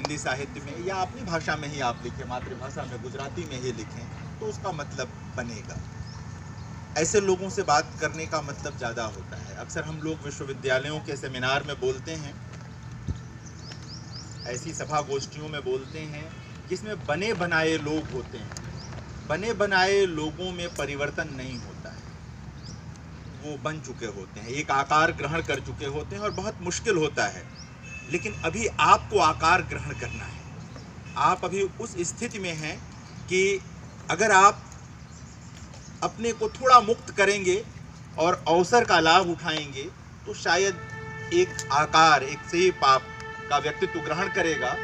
हिंदी साहित्य में या अपनी भाषा में ही आप लिखें, मातृभाषा में गुजराती में ही लिखें, तो उसका मतलब बनेगा। ऐसे लोगों से बात करने का मतलब ज़्यादा होता है। अक्सर हम लोग विश्वविद्यालयों के सेमिनार में बोलते हैं, ऐसी सभा गोष्ठियों में बोलते हैं जिसमें बने बनाए लोग होते हैं। बने बनाए लोगों में परिवर्तन नहीं होता है, वो बन चुके होते हैं, एक आकार ग्रहण कर चुके होते हैं और बहुत मुश्किल होता है। लेकिन अभी आपको आकार ग्रहण करना है। आप अभी उस स्थिति में हैं कि अगर आप अपने को थोड़ा मुक्त करेंगे और अवसर का लाभ उठाएंगे तो शायद एक आकार, एक शेप आपका व्यक्तित्व ग्रहण करेगा,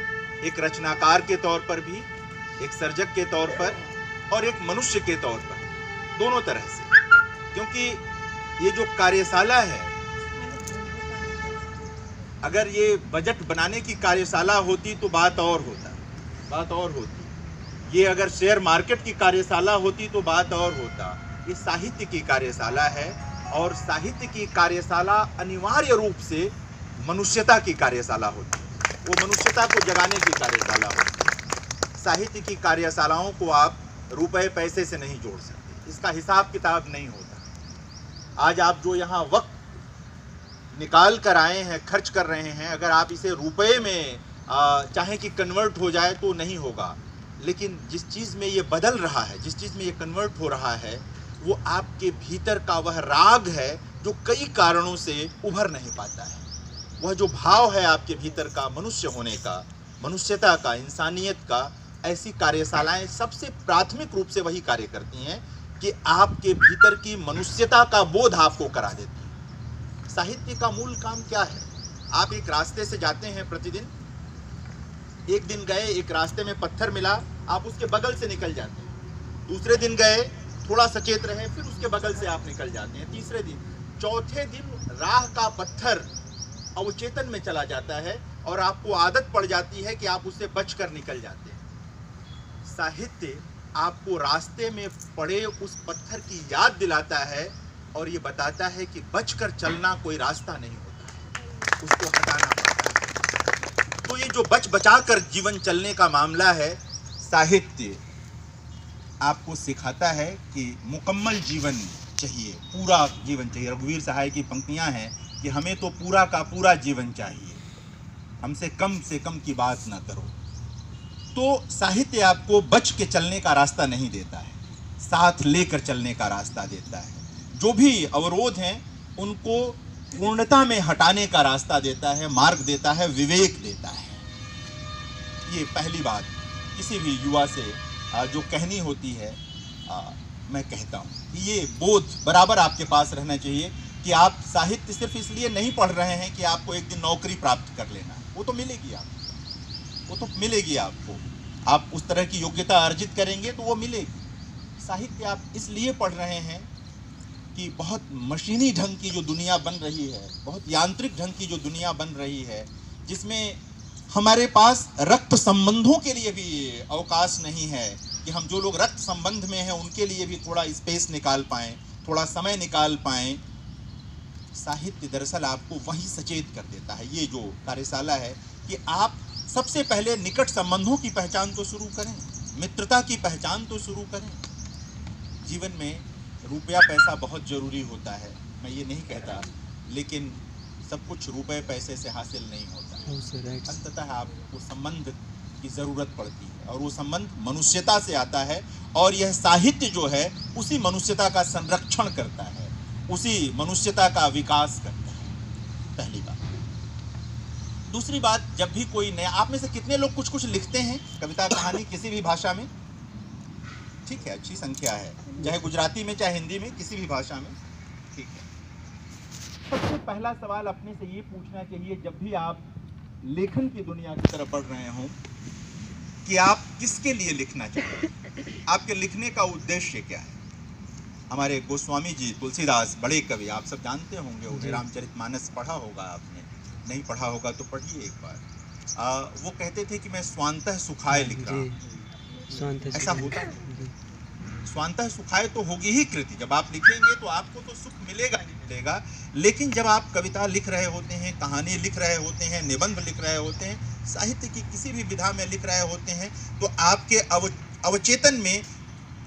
एक रचनाकार के तौर पर भी, एक सर्जक के तौर पर और एक मनुष्य के तौर पर, दोनों तरह से। क्योंकि ये जो कार्यशाला है, अगर ये बजट बनाने की कार्यशाला होती तो बात और होती। ये अगर शेयर मार्केट की कार्यशाला होती तो बात और होता। ये साहित्य की कार्यशाला है और साहित्य की कार्यशाला अनिवार्य रूप से मनुष्यता की कार्यशाला होती है। वो मनुष्यता को जगाने की कार्यशाला होती है। साहित्य की कार्यशालाओं को आप रुपए पैसे से नहीं जोड़ सकते, इसका हिसाब किताब नहीं होता। आज आप जो यहाँ वक्त निकाल कर आए हैं, खर्च कर रहे हैं, अगर आप इसे रुपए में चाहे कि कन्वर्ट हो जाए तो नहीं होगा। लेकिन जिस चीज़ में ये बदल रहा है, जिस चीज़ में ये कन्वर्ट हो रहा है, वो आपके भीतर का वह राग है जो कई कारणों से उभर नहीं पाता है। वह जो भाव है आपके भीतर का, मनुष्य होने का, मनुष्यता का, इंसानियत का, ऐसी कार्यशालाएं सबसे प्राथमिक रूप से वही कार्य करती हैं कि आपके भीतर की मनुष्यता का बोध आपको करा देती है। साहित्य का मूल काम क्या है? आप एक रास्ते से जाते हैं प्रतिदिन, एक दिन गए, एक रास्ते में पत्थर मिला, आप उसके बगल से निकल जाते हैं। दूसरे दिन गए, थोड़ा सचेत रहे, फिर उसके बगल से आप निकल जाते हैं। तीसरे दिन, चौथे दिन राह का पत्थर अवचेतन में चला जाता है और आपको आदत पड़ जाती है कि आप उससे बचकर निकल जाते हैं। साहित्य आपको रास्ते में पड़े उस पत्थर की याद दिलाता है और ये बताता है कि बचकर चलना कोई रास्ता नहीं होता है, उसको हटाना पड़ता है। तो ये जो बचा कर जीवन चलने का मामला है, साहित्य आपको सिखाता है कि मुकम्मल जीवन चाहिए, पूरा जीवन चाहिए। रघुवीर सहाय की पंक्तियां हैं कि हमें तो पूरा का पूरा जीवन चाहिए, हमसे कम की बात ना करो। तो साहित्य आपको बच के चलने का रास्ता नहीं देता है, साथ लेकर चलने का रास्ता देता है। जो भी अवरोध हैं उनको पूर्णता में हटाने का रास्ता देता है, मार्ग देता है, विवेक देता है। ये पहली बात किसी भी युवा से जो कहनी होती है, मैं कहता हूँ कि ये बोध बराबर आपके पास रहना चाहिए कि आप साहित्य सिर्फ इसलिए नहीं पढ़ रहे हैं कि आपको एक दिन नौकरी प्राप्त कर लेना है। वो तो मिलेगी आपको, वो तो मिलेगी आपको, आप उस तरह की योग्यता अर्जित करेंगे तो वो मिलेगी। साहित्य आप इसलिए पढ़ रहे हैं कि बहुत मशीनी ढंग की जो दुनिया बन रही है, बहुत यांत्रिक ढंग की जो दुनिया बन रही है, जिसमें हमारे पास रक्त संबंधों के लिए भी अवकाश नहीं है कि हम जो लोग रक्त संबंध में हैं उनके लिए भी थोड़ा स्पेस निकाल पाएँ, थोड़ा समय निकाल पाएँ। साहित्य दरअसल आपको वही सचेत कर देता है। ये जो कार्यशाला है कि आप सबसे पहले निकट संबंधों की पहचान तो शुरू करें, मित्रता की पहचान तो शुरू करें। जीवन में रुपया पैसा बहुत ज़रूरी होता है, मैं ये नहीं कहता, लेकिन सब कुछ रुपए पैसे से हासिल नहीं होता। अंततः आपको संबंध की ज़रूरत पड़ती है और वो संबंध मनुष्यता से आता है और यह साहित्य जो है उसी मनुष्यता का संरक्षण करता है, उसी मनुष्यता का विकास करता है। पहली बात। दूसरी बात, जब भी कोई नया, आप में से कितने लोग कुछ कुछ लिखते हैं, कविता कहानी किसी भी भाषा में? ठीक है, अच्छी संख्या है, चाहे गुजराती में चाहे हिंदी में, किसी भी भाषा में। ठीक है। सबसे पहला सवाल अपने से ये पूछना चाहिए जब भी आप लेखन की दुनिया की तरफ बढ़ रहे हों कि आप किसके लिए लिखना चाहते हैं, आपके लिखने का उद्देश्य क्या है। हमारे गोस्वामी जी तुलसीदास बड़े कवि, आप सब जानते होंगे उन्हें, रामचरितमानस पढ़ा होगा आपने, नहीं पढ़ा होगा तो पढ़िए एक बार। वो कहते थे कि मैं स्वांतः सुखाय लिख रहा हूँ। ऐसा होता है, स्वांतः सुखाय तो होगी ही कृति, जब आप लिखेंगे तो आपको तो सुख मिलेगा ही मिलेगा। लेकिन जब आप कविता लिख रहे होते हैं, कहानी लिख रहे होते हैं, निबंध लिख रहे होते हैं, साहित्य की किसी भी विधा में लिख रहे होते हैं तो आपके अवचेतन में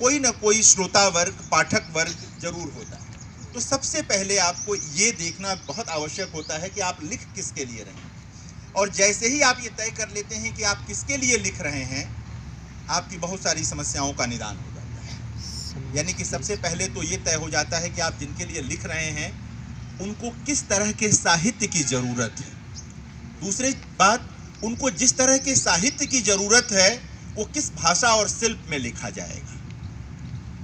कोई ना कोई श्रोता वर्ग, पाठक वर्ग जरूर होता है। तो सबसे पहले आपको ये देखना बहुत आवश्यक होता है कि आप लिख किसके लिए रहे हैं। और जैसे ही आप ये तय कर लेते हैं कि आप किसके लिए लिख रहे हैं, आपकी बहुत सारी समस्याओं का निदान हो जाता है। यानी कि सबसे पहले तो ये तय हो जाता है कि आप जिनके लिए लिख रहे हैं उनको किस तरह के साहित्य की जरूरत है। दूसरी बात, उनको जिस तरह के साहित्य की जरूरत है वो किस भाषा और शिल्प में लिखा जाएगा,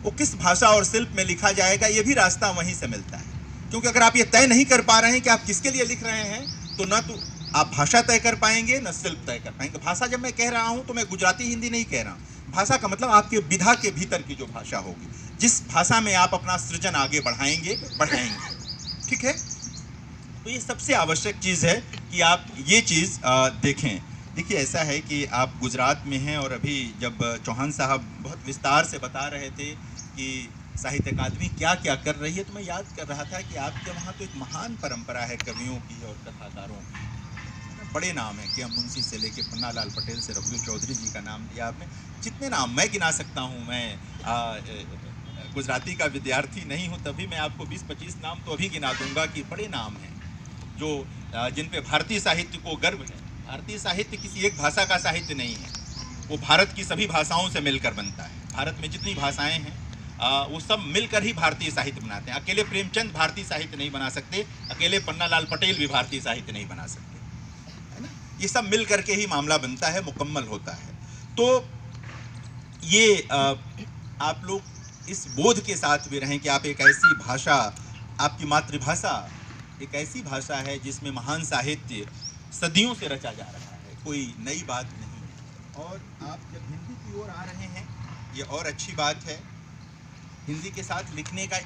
वो किस भाषा और शिल्प में लिखा जाएगा, ये भी रास्ता वहीं से मिलता है। क्योंकि अगर आप ये तय नहीं कर पा रहे हैं कि आप किसके लिए लिख रहे हैं तो ना तो आप भाषा तय कर पाएंगे न शिल्प तय कर पाएंगे। भाषा जब मैं कह रहा हूं तो मैं गुजराती हिंदी नहीं कह रहा हूं। भाषा का मतलब आपके विधा के भीतर की जो भाषा होगी, जिस भाषा में आप अपना सृजन आगे बढ़ाएंगे। ठीक है, तो ये सबसे आवश्यक चीज़ है कि आप ये चीज़ देखें। देखिए, ऐसा है कि आप गुजरात में हैं और अभी जब चौहान साहब बहुत विस्तार से बता रहे थे कि साहित्य अकादमी क्या क्या कर रही है, तो मैं याद कर रहा था कि आपके वहाँ तो एक महान परंपरा है कवियों की और कथाकारों की। बड़े नाम है कि मुंशी से लेके पन्नालाल पटेल से रघुवीर चौधरी जी का नाम दिया आपने। जितने नाम मैं गिना सकता हूँ, मैं गुजराती का विद्यार्थी नहीं हूँ, तभी मैं आपको 20-25 नाम तो अभी गिना दूंगा कि बड़े नाम हैं जो जिन पे भारतीय साहित्य को गर्व है। भारतीय साहित्य किसी एक भाषा का साहित्य नहीं है, वो भारत की सभी भाषाओं से मिलकर बनता है। भारत में जितनी भाषाएं हैं वो सब मिलकर ही भारतीय साहित्य बनाते हैं। अकेले प्रेमचंद भारतीय साहित्य नहीं बना सकते, अकेले पन्नालाल पटेल भी भारतीय साहित्य नहीं बना सकते, है ना। ये सब मिल करके ही मामला बनता है, मुकम्मल होता है। तो ये आप लोग इस बोध के साथ भी रहें कि आप एक ऐसी भाषा, आपकी मातृभाषा एक ऐसी भाषा है जिसमें महान साहित्य सदियों से रचा जा रहा है, कोई नई बात नहीं है। और आप जब हिंदी की ओर आ रहे हैं, ये और अच्छी बात है। हिंदी के साथ लिखने का